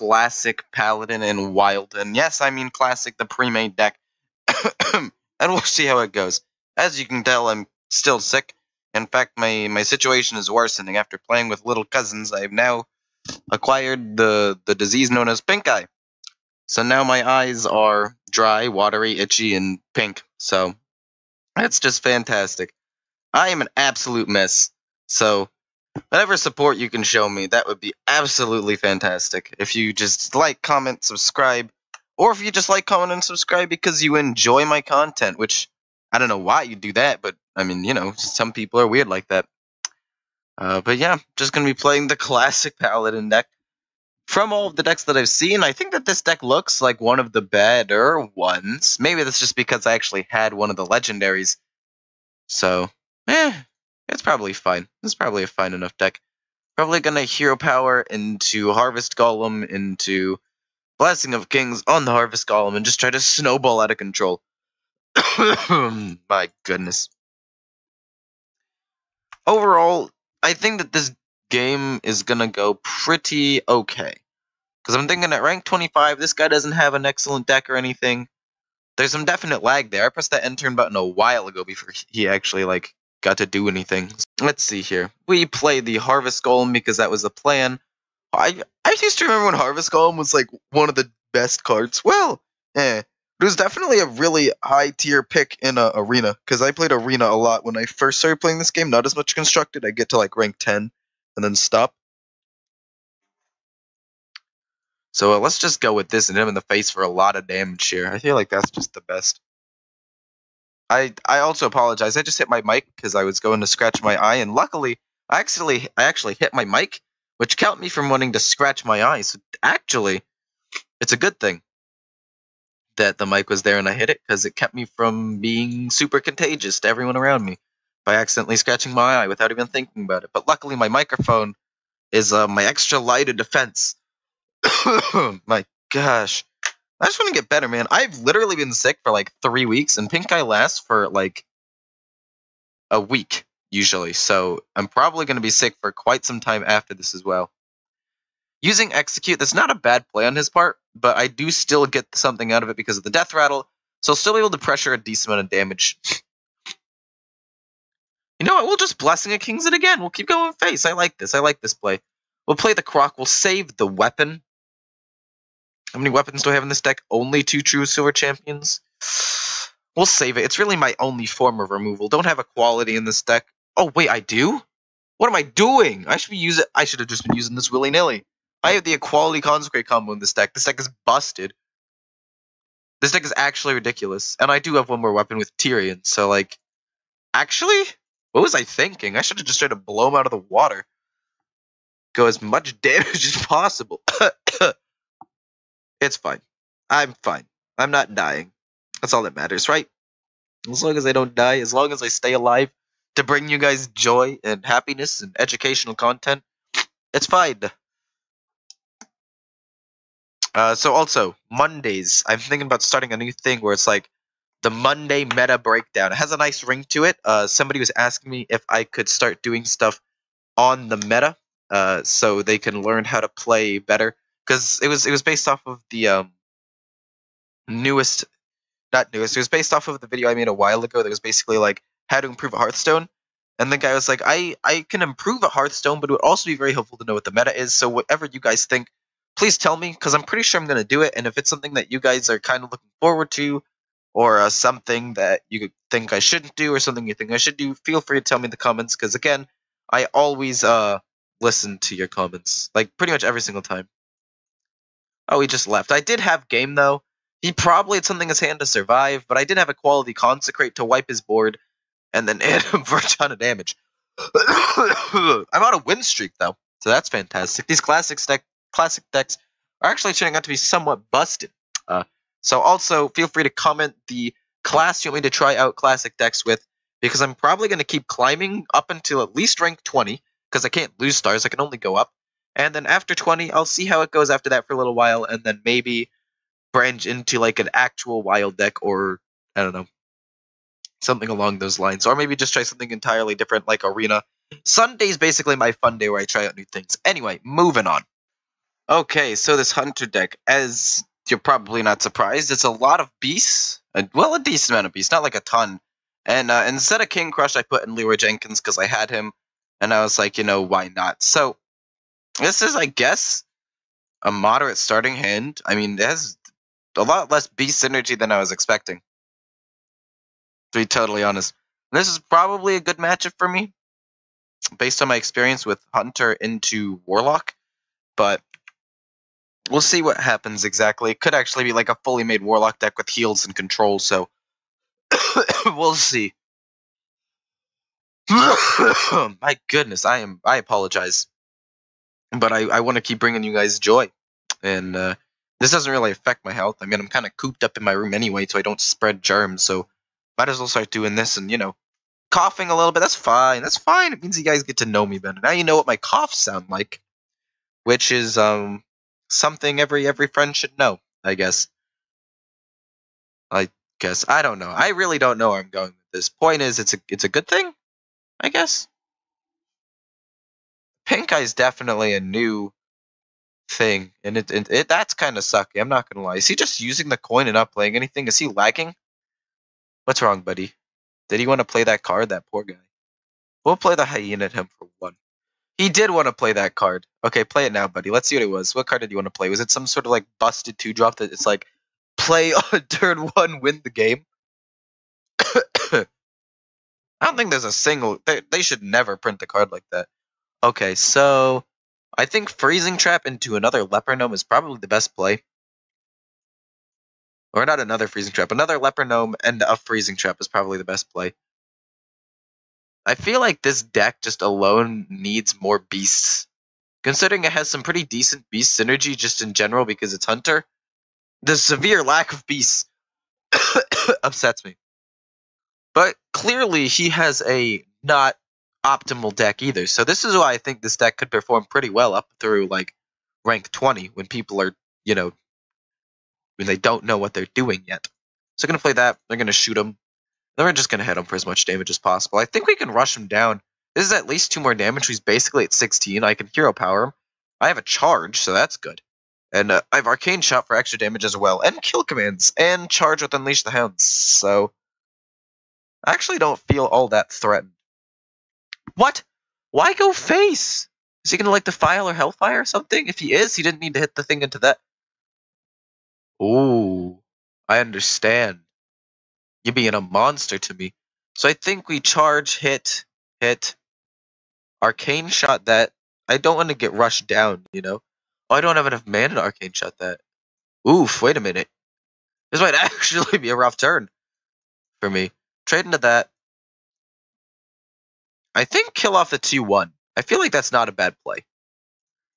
classic Paladin and Wild. And yes, I mean classic, the pre-made deck. And we'll see how it goes. As you can tell, I'm still sick. In fact, my situation is worsening. After playing with little cousins, I've now acquired the disease known as pink eye. So now my eyes are dry, watery, itchy, and pink. So it's just fantastic. I am an absolute mess. So whatever support you can show me, that would be absolutely fantastic. If you just like, comment, subscribe, or if you just like, comment, and subscribe because you enjoy my content, which I don't know why you do that, but I mean, you know, some people are weird like that. But yeah, just going to be playing the classic Paladin deck. From all of the decks that I've seen, I think that this deck looks like one of the better ones. Maybe that's just because I actually had one of the legendaries. So, it's probably fine. It's probably a fine enough deck. Probably gonna Hero Power into Harvest Golem into Blessing of Kings on the Harvest Golem and just try to snowball out of control. My goodness. Overall, I think that this game is gonna go pretty okay. Because I'm thinking at rank 25, this guy doesn't have an excellent deck or anything. There's some definite lag there. I pressed that end turn button a while ago before he actually, like, got to do anything. Let's see here. We played the Harvest Golem because that was the plan. I used to remember when Harvest Golem was, like, one of the best cards. Well, it was definitely a really high-tier pick in Arena. Because I played Arena a lot when I first started playing this game. Not as much Constructed. I get to, like, rank 10 and then stop. So let's just go with this and hit him in the face for a lot of damage here. I feel like that's just the best. I also apologize. I just hit my mic because I was going to scratch my eye, and luckily, I actually hit my mic, which kept me from wanting to scratch my eye. So actually, it's a good thing that the mic was there and I hit it because it kept me from being super contagious to everyone around me by accidentally scratching my eye without even thinking about it. But luckily, my microphone is my extra lighted defense. My gosh. I just want to get better, man. I've literally been sick for like 3 weeks, and pink eye lasts for like a week, usually. So I'm probably going to be sick for quite some time after this as well. Using Execute, that's not a bad play on his part, but I do still get something out of it because of the Death Rattle, so I'll still be able to pressure a decent amount of damage. You know what? We'll just Blessing of Kings it again. We'll keep going face. I like this. I like this play. We'll play the Croc. We'll save the weapon. How many weapons do I have in this deck? Only 2 true silver champions? We'll save it. It's really my only form of removal. Don't have equality in this deck. Oh, wait, I do? What am I doing? I should have just been using this willy-nilly. I have the equality consecrate combo in this deck. This deck is busted. This deck is actually ridiculous. And I do have one more weapon with Tyrion, so, like... Actually? What was I thinking? I should have just tried to blow him out of the water. Go as much damage as possible. It's fine. I'm fine. I'm not dying. That's all that matters, right? As long as I don't die, as long as I stay alive to bring you guys joy and happiness and educational content, it's fine. So also, Mondays, I'm thinking about starting a new thing where it's like the Monday meta breakdown. It has a nice ring to it. Somebody was asking me if I could start doing stuff on the meta so they can learn how to play better. Because it was based off of the it was based off of the video I made a while ago that was basically like how to improve a Hearthstone. And the guy was like, I can improve a Hearthstone, but it would also be very helpful to know what the meta is. So whatever you guys think, please tell me, because I'm pretty sure I'm going to do it. And if it's something that you guys are kind of looking forward to, or something that you think I shouldn't do, or something you think I should do, feel free to tell me in the comments. Because again, I always listen to your comments, like pretty much every single time. Oh, he just left. I did have game, though. He probably had something in his hand to survive, but I did have a quality consecrate to wipe his board and then hit him for a ton of damage. I'm on a win streak, though, so that's fantastic. These classic decks are actually turning out to be somewhat busted. So also, feel free to comment the class you want me to try out classic decks with, because I'm probably going to keep climbing up until at least rank 20, because I can't lose stars, I can only go up. And then after 20, I'll see how it goes after that for a little while, and then maybe branch into like an actual wild deck, or I don't know, something along those lines. Or maybe just try something entirely different like Arena. Sunday's basically my fun day where I try out new things. Anyway, moving on. Okay, so this Hunter deck, as you're probably not surprised, it's a lot of beasts. Well, a decent amount of beasts, not like a ton. And instead of King Crush, I put in Leroy Jenkins because I had him, and I was like, why not? So this is, I guess, a moderate starting hand. I mean, it has a lot less beast synergy than I was expecting, to be totally honest. This is probably a good matchup for me, based on my experience with Hunter into Warlock, but we'll see what happens exactly. It could actually be like a fully made Warlock deck with heals and control, so we'll see. My goodness, I apologize, but I want to keep bringing you guys joy, and this doesn't really affect my health. I mean, I'm kind of cooped up in my room anyway, so I don't spread germs. So might as well start doing this, and coughing a little bit. That's fine. That's fine. It means you guys get to know me better. Now you know what my coughs sound like, which is something every friend should know. I guess. I don't know. I really don't know where I'm going with this. Point is, it's a good thing, I guess. Pink Eye is definitely a new thing, and it that's kind of sucky. I'm not gonna lie. Is he just using the coin and not playing anything? Is he lagging? What's wrong, buddy? Did he want to play that card? That poor guy. We'll play the hyena at him for one. He did want to play that card. Okay, play it now, buddy. Let's see what it was. What card did you want to play? Was it some sort of like busted 2-drop that it's like play on turn 1, win the game? I don't think there's a single. They should never print a card like that. Okay, so I think Freezing Trap into another Leper Gnome is probably the best play. Or not another Freezing Trap. Another Leper Gnome and a Freezing Trap is probably the best play. I feel like this deck just alone needs more beasts. Considering it has some pretty decent beast synergy just in general because it's Hunter, the severe lack of beasts upsets me. But clearly he has a not optimal deck either. So this is why I think this deck could perform pretty well up through like rank 20 when people are, when they don't know what they're doing yet. So going to play that. They're going to shoot him. Then we're just going to hit him for as much damage as possible. I think we can rush him down. This is at least 2 more damage. He's basically at 16. I can hero power him. I have a charge, so that's good. And I have Arcane Shot for extra damage as well. And kill commands. And charge with Unleash the Hounds. So I actually don't feel all that threatened. What? Why go face? Is he going to like Defile or Hellfire or something? If he is, he didn't need to hit the thing into that. Ooh, I understand. You're being a monster to me. So I think we charge, hit, Arcane Shot that. I don't want to get rushed down, Oh, I don't have enough mana to Arcane Shot that. Oof, wait a minute. This might actually be a rough turn for me. Trade into that. I think kill off the 2-1. I feel like that's not a bad play.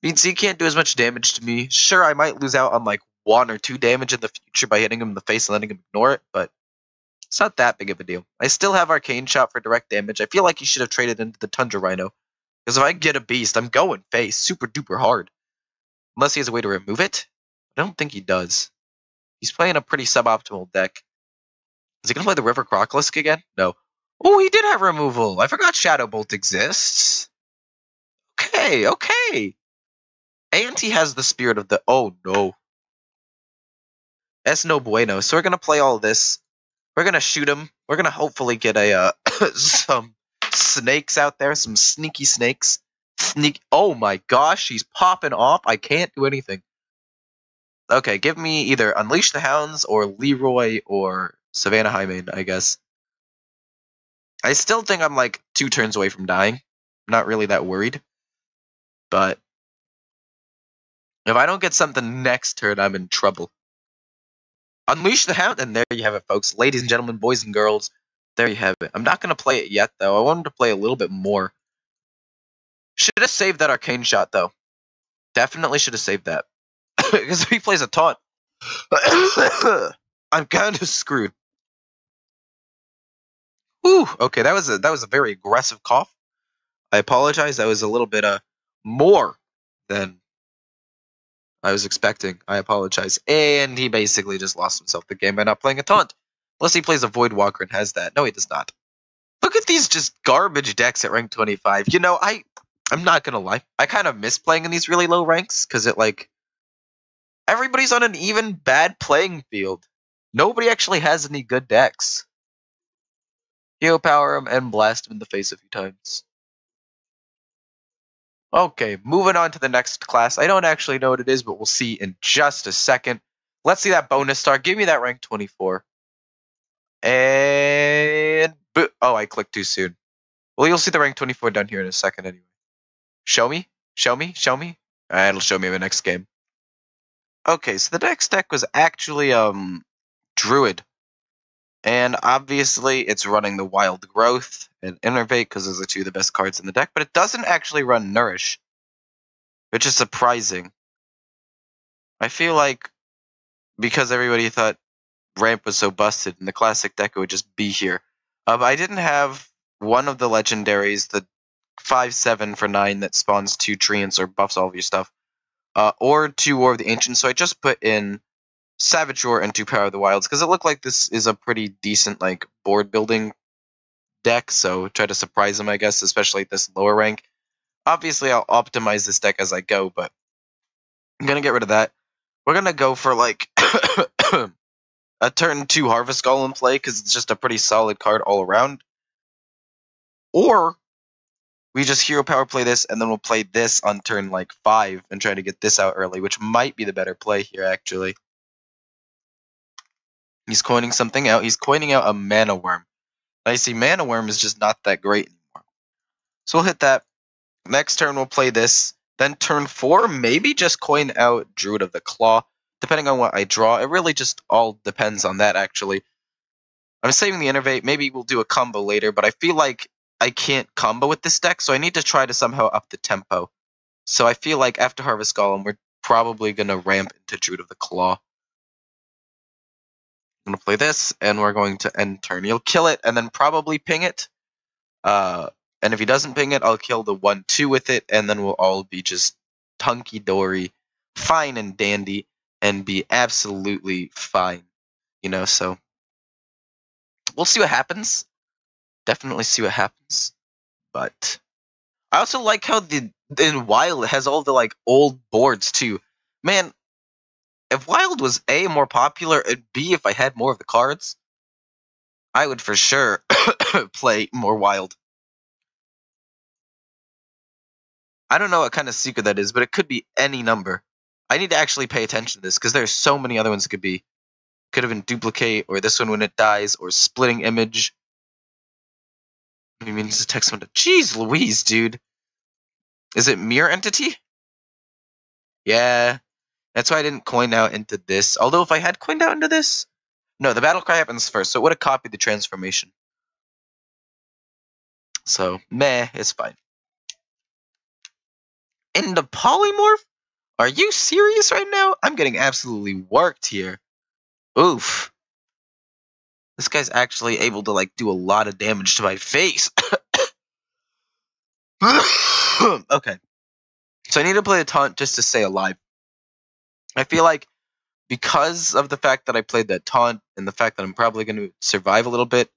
Means he can't do as much damage to me. Sure, I might lose out on like 1 or 2 damage in the future by hitting him in the face and letting him ignore it, but it's not that big of a deal. I still have Arcane Shot for direct damage. I feel like he should have traded into the Tundra Rhino. Because if I get a beast, I'm going face super duper hard. Unless he has a way to remove it. I don't think he does. He's playing a pretty suboptimal deck. Is he going to play the River Crocolisk again? No. Oh, he did have removal. I forgot Shadow Bolt exists. Okay. And he has the Spirit of the... Oh, no. That's no bueno. So we're going to play all this. We're going to shoot him. We're going to hopefully get a some snakes out there. Some sneaky snakes. Oh my gosh, he's popping off. I can't do anything. Okay, give me either Unleash the Hounds or Leroy or Savannah Highmane, I guess. I still think I'm like 2 turns away from dying. I'm not really that worried. But if I don't get something next turn, I'm in trouble. Unleash the Hound, and there you have it, folks. Ladies and gentlemen, boys and girls, there you have it. I'm not going to play it yet, though. I wanted to play a little bit more. Should have saved that Arcane Shot, though. Definitely should have saved that. Because if he plays a taunt, I'm kind of screwed. Whew. Okay, that was a very aggressive cough. I apologize. That was a little bit more than I was expecting. I apologize. And he basically just lost himself the game by not playing a taunt. Unless he plays a Voidwalker and has that. No, he does not. Look at these just garbage decks at rank 25. I'm not gonna lie. I kind of miss playing in these really low ranks because it like Everybody's on an even bad playing field. Nobody actually has any good decks. Hero power him and blast him in the face a few times. Okay, moving on to the next class. I don't actually know what it is, but we'll see in just a second. Let's see that bonus star. Give me that rank 24. And... oh, I clicked too soon. Well, you'll see the rank 24 down here in a second anyway. Show me? Show me? Show me? Alright, it'll show me in the next game. Okay, so the next deck was actually, Druid. And obviously, it's running the Wild Growth and Innervate because those are two of the best cards in the deck. But it doesn't actually run Nourish, which is surprising. I feel like because everybody thought Ramp was so busted in the classic deck, it would just be here. But I didn't have one of the legendaries, the 5/7 for 9 that spawns 2 treants or buffs all of your stuff, or 2 War of the Ancients. So I just put in Savage Roar and 2 Power of the Wilds because it looked like this is a pretty decent like board building deck. So try to surprise them, I guess, especially at this lower rank. Obviously, I'll optimize this deck as I go, but I'm gonna get rid of that. We're gonna go for like a turn 2 Harvest Golem play because it's just a pretty solid card all around. Or we just hero power play this and then we'll play this on turn like 5 and try to get this out early, which might be the better play here actually. He's coining something out. He's coining out a Mana Worm. I see Mana Worm is just not that great anymore. So we'll hit that. Next turn we'll play this. Then turn 4, maybe just coin out Druid of the Claw. Depending on what I draw. It really just all depends on that actually. I'm saving the Innervate. Maybe we'll do a combo later, but I feel like I can't combo with this deck, so I need to try to somehow up the tempo. So I feel like after Harvest Golem, we're probably going to ramp into Druid of the Claw. I'm going to play this, and we're going to end turn. He'll kill it, and then probably ping it. And if he doesn't ping it, I'll kill the 1/2 with it, and then we'll all be just hunky-dory, fine and dandy, and be absolutely fine. You know, so we'll see what happens. Definitely see what happens. But I also like how in Wild it has all the like old boards too. Man, if Wild was A, more popular, and B, if I had more of the cards, I would for sure play more Wild. I don't know what kind of secret that is, but it could be any number. I need to actually pay attention to this because there's so many other ones it could be. Could have been Duplicate, or this one when it dies, or Splitting Image. I mean, he's a text window. Jeez Louise, dude. Is it Mirror Entity? Yeah. That's why I didn't coin out into this. Although if I had coined out into this... No, the battle cry happens first, so it would have copied the transformation. So, meh, it's fine. Into Polymorph? Are you serious right now? I'm getting absolutely worked here. Oof. This guy's actually able to, like, do a lot of damage to my face. Okay. So I need to play a taunt just to stay alive. I feel like because of the fact that I played that taunt and the fact that I'm probably going to survive a little bit,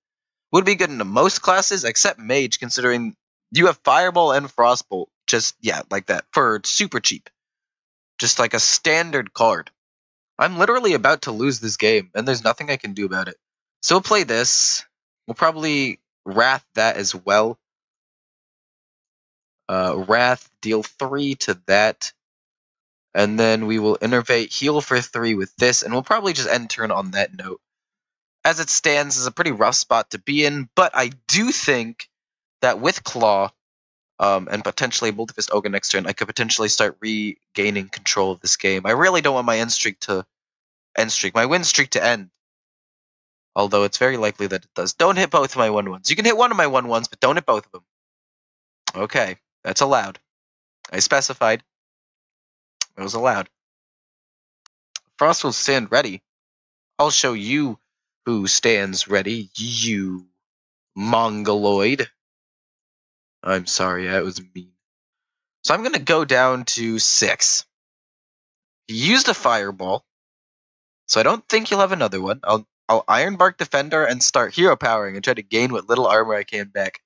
would be good into most classes except Mage, considering you have Fireball and Frostbolt. Just, yeah, like that. For super cheap. Just like a standard card. I'm literally about to lose this game, and there's nothing I can do about it. So we'll play this. We'll probably Wrath that as well. Wrath, deal 3 to that. And then we will Innervate, heal for 3 with this, and we'll probably just end turn on that note. As it stands, is a pretty rough spot to be in, but I do think that with Claw, and potentially Multi-Fist Ogre next turn, I could potentially start regaining control of this game. I really don't want my my win streak to end. Although it's very likely that it does. Don't hit both of my 1/1s. You can hit one of my 1/1s, but don't hit both of them. Okay, that's allowed. I specified. It was allowed. Frost will stand ready. I'll show you who stands ready, you mongoloid. I'm sorry, that was mean. So I'm going to go down to 6. He used a fireball, so I don't think he'll have another one. I'll Ironbark Defender and start hero powering and try to gain what little armor I can back.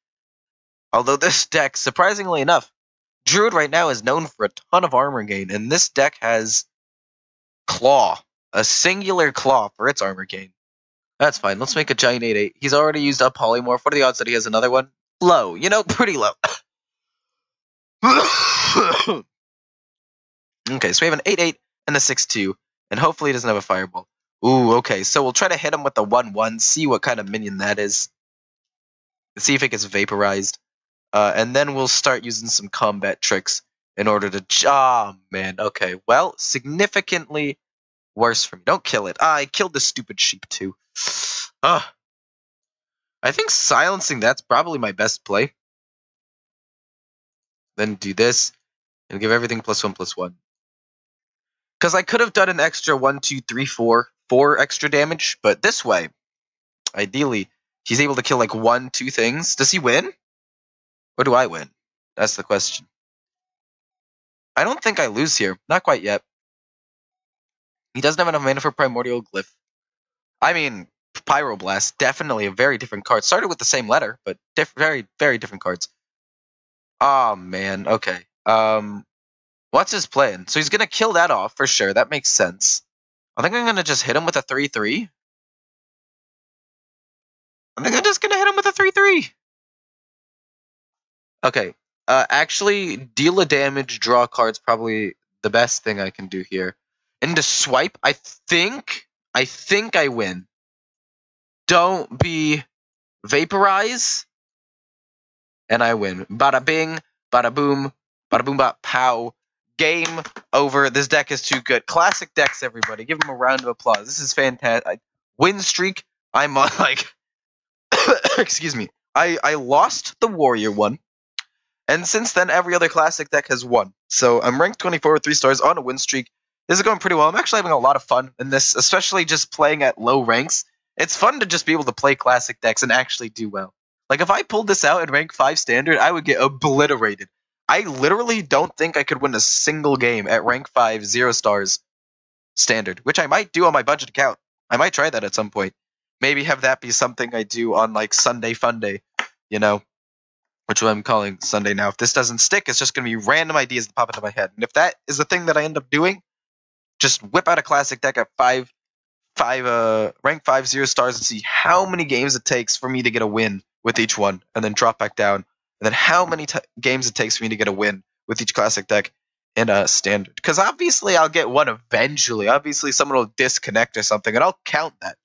Although this deck, surprisingly enough, Druid right now is known for a ton of armor gain, and this deck has Claw. A singular claw for its armor gain. That's fine. Let's make a giant 8/8. He's already used up polymorph. What are the odds that he has another one? Low. You know, pretty low. Okay, so we have an 8/8 and a 6/2, and hopefully he doesn't have a fireball. Ooh, okay, so we'll try to hit him with the 1/1, see what kind of minion that is. See if it gets vaporized. And then we'll start using some combat tricks in order to... Oh, man, okay. Well, significantly worse for me. Don't kill it. I killed the stupid sheep, too. I think silencing that's probably my best play. Then do this, and give everything +1/+1. Because I could have done an extra 1, 2, 3, 4 extra damage, but this way, ideally, he's able to kill like 1, 2 things. Does he win? Or do I win? That's the question. I don't think I lose here. Not quite yet. He doesn't have enough mana for Primordial Glyph. I mean, Pyroblast, definitely a very different card. Started with the same letter, but very, very different cards. Oh, man. Okay. What's his plan? So he's going to kill that off for sure. That makes sense. I think I'm going to just hit him with a 3/3. I think I'm just going to hit him with a 3/3. Okay. Actually, deal a damage, draw a card's probably the best thing I can do here. Into swipe, I think I win. Don't be vaporize, and I win. Bada bing, bada boom, bada pow. Game over. This deck is too good. Classic decks, everybody. Give them a round of applause. This is fantastic. Win streak. I'm on like... Excuse me. I lost the Warrior one. And since then, every other classic deck has won. So I'm ranked 24 with 3 stars on a win streak. This is going pretty well. I'm actually having a lot of fun in this, especially just playing at low ranks. It's fun to just be able to play classic decks and actually do well. Like, if I pulled this out at rank 5 standard, I would get obliterated. I literally don't think I could win a single game at rank 5, 0 stars standard, which I might do on my budget account. I might try that at some point. Maybe have that be something I do on, like, Sunday Fun Day, you know? Which I'm calling Sunday now. If this doesn't stick, it's just going to be random ideas that pop into my head. And if that is the thing that I end up doing, just whip out a classic deck at rank 5, 0 stars and see how many games it takes for me to get a win with each one, and then drop back down. And then how many games it takes for me to get a win with each classic deck in a standard. Because obviously I'll get one eventually. Obviously someone will disconnect or something, and I'll count that.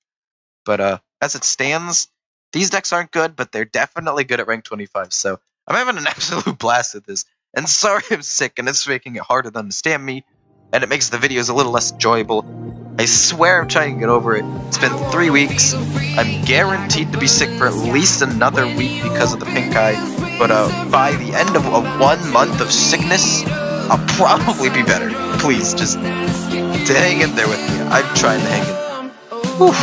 But as it stands, these decks aren't good, but they're definitely good at rank 25. So I'm having an absolute blast with this. And sorry I'm sick, and it's making it harder to understand me, and it makes the videos a little less enjoyable. I swear I'm trying to get over it. It's been 3 weeks. I'm guaranteed to be sick for at least another week because of the pink eye. But by the end of 1 month of sickness, I'll probably be better. Please, just hang in there with me. I'm trying to hang in. Whew.